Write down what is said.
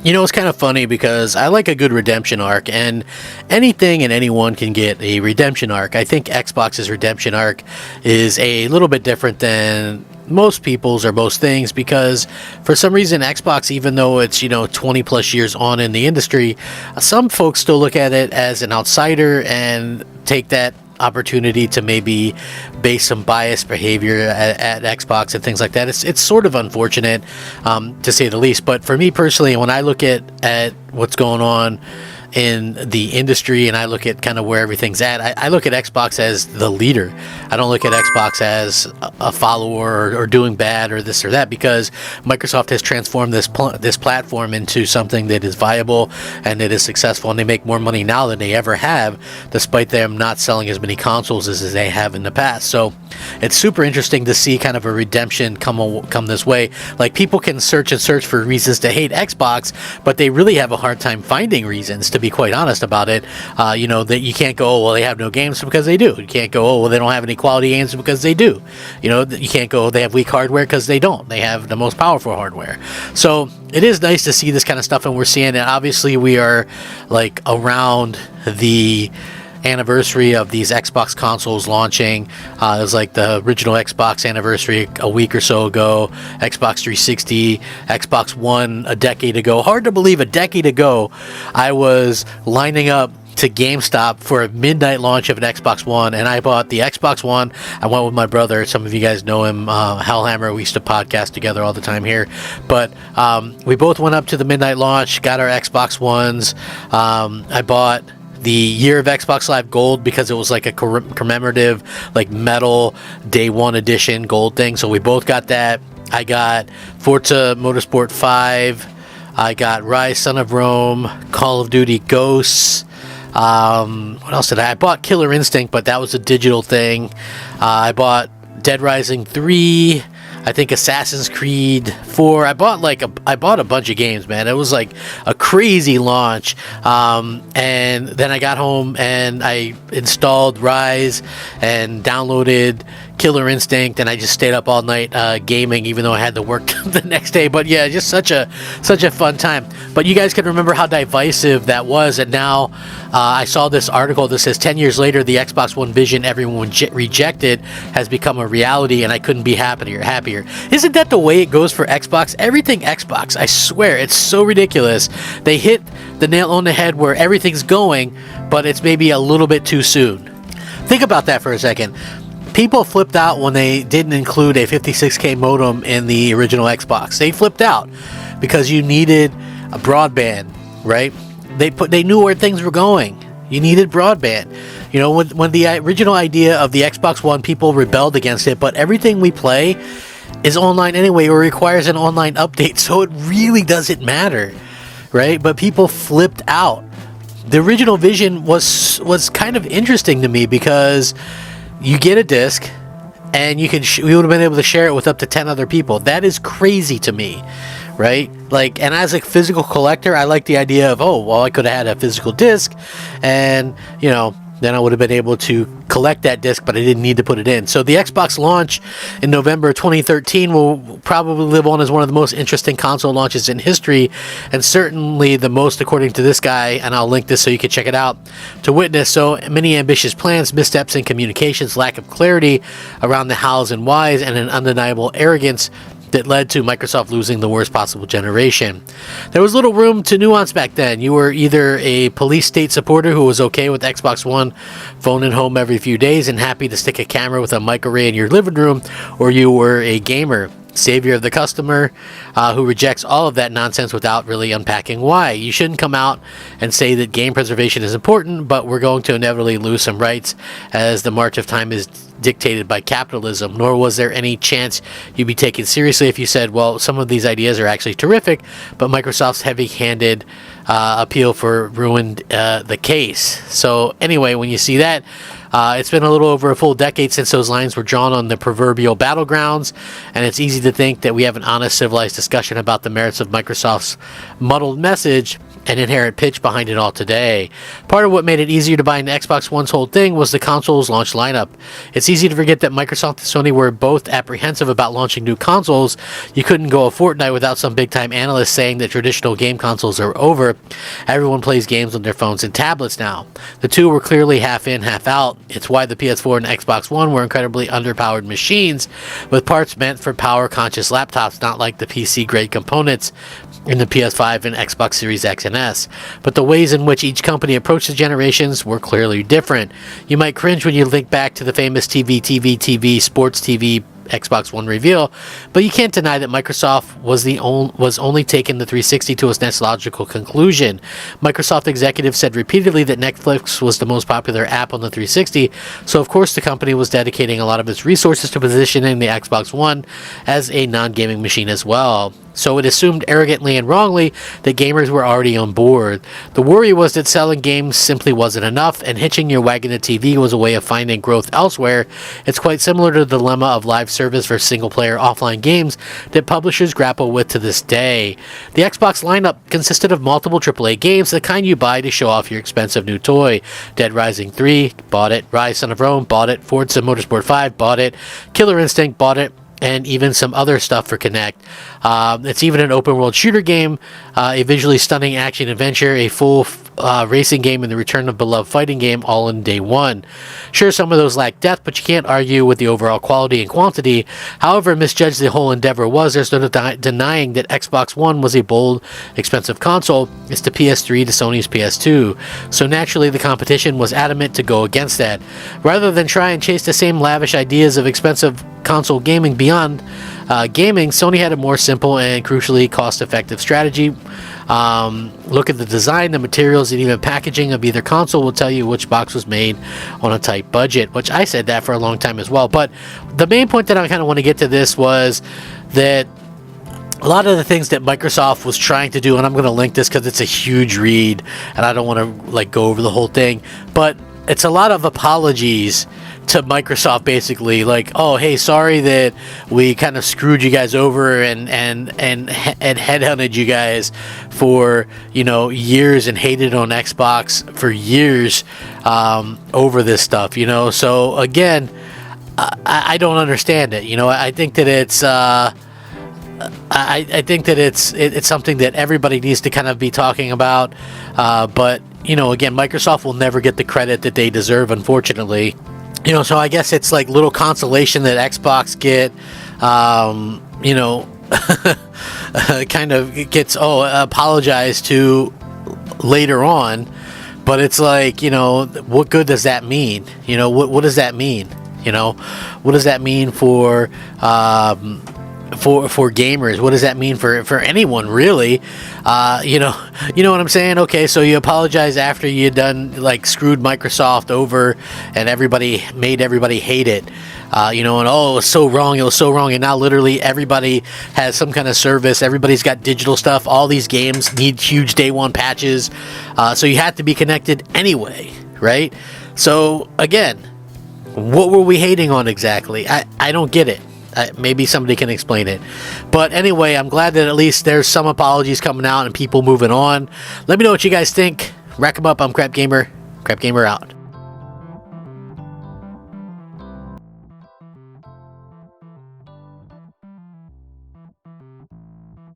You know, it's kind of funny because I like a good redemption arc, and anything and anyone can get a redemption arc. I think Xbox's redemption arc is a little bit different than most people's or most things, because for some reason Xbox, even though it's 20 plus years on in the industry, some folks still look at it as an outsider and take that opportunity to maybe base some biased behavior at Xbox and things like that. It's sort of unfortunate, to say the least. But for me personally, when I look at what's going on in the industry and I look at kind of where everything's at, I look at Xbox as the leader. I don't look at Xbox as a follower or doing bad or this or that, because Microsoft has transformed this platform into something that is viable and that is successful, and they make more money now than they ever have, despite them not selling as many consoles as they have in the past. So it's super interesting to see kind of a redemption come this way. Like, people can search for reasons to hate Xbox, but they really have a hard time finding reasons, to be quite honest about it. That you can't go, oh, well, they have no games, because they do. You can't go, oh, well, they don't have any quality games, because they do. You can't go, they have weak hardware, because they don't. They have the most powerful hardware. So it is nice to see this kind of stuff, and we're seeing it. Obviously, we are like around the anniversary of these Xbox consoles launching. It was like the original Xbox anniversary a week or so ago, Xbox 360, Xbox One a decade ago. Hard to believe, a decade ago I was lining up to GameStop for a midnight launch of an Xbox One, and I bought the Xbox One. I went with my brother. Some of you guys know him, Hellhammer. We used to podcast together all the time here, but we both went up to the midnight launch, got our Xbox Ones. I bought the Year of Xbox Live Gold because it was like a commemorative, like, metal day one edition gold thing. So we both got that. I got Forza Motorsport 5. I got Rise Son of Rome, Call of Duty Ghosts. What else did I bought Killer Instinct, but that was a digital thing. I bought Dead Rising 3. I think Assassin's Creed 4. I bought a bunch of games, man. It was like a crazy launch. And then I got home and I installed Rise and downloaded Killer Instinct, and I just stayed up all night gaming, even though I had to work the next day. But yeah, just such a fun time. But you guys can remember how divisive that was, and now I saw this article that says 10 years later, the Xbox One vision everyone rejected has become a reality, and I couldn't be happier. Isn't that the way it goes for Xbox? Everything Xbox, I swear, it's so ridiculous. They hit the nail on the head where everything's going, but it's maybe a little bit too soon. Think about that for a second. People flipped out when they didn't include a 56K modem in the original Xbox. They flipped out because you needed a broadband, right? They knew where things were going. You needed broadband. When the original idea of the Xbox One, people rebelled against it, but everything we play is online anyway, or requires an online update, so it really doesn't matter, right? But people flipped out. The original vision was kind of interesting to me, because you get a disc and we would have been able to share it with up to 10 other people. That is crazy to me, right? Like, and as a physical collector, I like the idea of, oh, well, I could have had a physical disc, and then I would have been able to collect that disc, but I didn't need to put it in. So the Xbox launch in November 2013 will probably live on as one of the most interesting console launches in history, and certainly the most, according to this guy, and I'll link this so you can check it out, to witness so many ambitious plans, missteps in communications, lack of clarity around the hows and whys, and an undeniable arrogance that led to Microsoft losing the worst possible generation. There was little room to nuance back then. You were either a police state supporter who was okay with Xbox One phoning home every few days and happy to stick a camera with a mic array in your living room, or you were a gamer, savior of the customer, who rejects all of that nonsense without really unpacking why. You shouldn't come out and say that game preservation is important, but we're going to inevitably lose some rights as the march of time is dictated by capitalism. Nor was there any chance you'd be taken seriously if you said, well, some of these ideas are actually terrific, but Microsoft's heavy-handed appeal for ruined the case. So anyway, when you see that, It's been a little over a full decade since those lines were drawn on the proverbial battlegrounds, and it's easy to think that we have an honest, civilized discussion about the merits of Microsoft's muddled message and inherent pitch behind it all today. Part of what made it easier to buy into Xbox One's whole thing was the console's launch lineup. It's easy to forget that Microsoft and Sony were both apprehensive about launching new consoles. You couldn't go a fortnight without some big-time analyst saying that traditional game consoles are over. Everyone plays games on their phones and tablets now. The two were clearly half in, half out. It's why the PS4 and Xbox One were incredibly underpowered machines, with parts meant for power-conscious laptops, not like the PC-grade components in the PS5 and Xbox Series X and S. But the ways in which each company approached the generations were clearly different. You might cringe when you think back to the famous TV, sports TV, Xbox One reveal, but you can't deny that Microsoft was only taking the 360 to its next logical conclusion. Microsoft executives said repeatedly that Netflix was the most popular app on the 360, so of course the company was dedicating a lot of its resources to positioning the Xbox One as a non-gaming machine as well. So it assumed arrogantly and wrongly that gamers were already on board. The worry was that selling games simply wasn't enough, and hitching your wagon to TV was a way of finding growth elsewhere. It's quite similar to the dilemma of live service for single-player offline games that publishers grapple with to this day. The Xbox lineup consisted of multiple AAA games, the kind you buy to show off your expensive new toy. Dead Rising 3, bought it. Rise Son of Rome, bought it. Forza Motorsport 5, bought it. Killer Instinct, bought it. And even some other stuff for Kinect. It's even an open world shooter game, a visually stunning action adventure, a full racing game, and the return of beloved fighting game all in day one. Sure, some of those lack depth, but you can't argue with the overall quality and quantity. However misjudged the whole endeavor was, there's no denying that Xbox One was a bold, expensive console. It's the PS3 to Sony's PS2. So naturally the competition was adamant to go against that. Rather than try and chase the same lavish ideas of expensive console gaming beyond gaming, Sony had a more simple and crucially cost-effective strategy. Look at the design, the materials, and even packaging of either console will tell you which box was made on a tight budget, which I said that for a long time as well. But the main point that I kind of want to get to this was that a lot of the things that Microsoft was trying to do, and I'm going to link this because it's a huge read and I don't want to go over the whole thing, but it's a lot of apologies to Microsoft, basically, like, oh, hey, sorry that we kind of screwed you guys over and headhunted you guys for years and hated on Xbox for years over this stuff. So again, I don't understand it. I think that it's I think that it's something that everybody needs to kind of be talking about, but again, Microsoft will never get the credit that they deserve, unfortunately. So I guess it's like little consolation that Xbox get, kind of gets, apologized to later on, but it's like, what good does that mean? What does that mean? What does that mean for gamers? What does that mean for anyone, really? You know what I'm saying? Okay, so you apologize after you done screwed Microsoft over and made everybody hate it. And it was so wrong, and now literally everybody has some kind of service, everybody's got digital stuff, all these games need huge day one patches, so you have to be connected anyway, right? So again, what were we hating on exactly? I don't get it. Maybe somebody can explain it. But anyway, I'm glad that at least there's some apologies coming out and people moving on. Let me know what you guys think. Rack 'em up. I'm Crap Gamer. Crap Gamer out.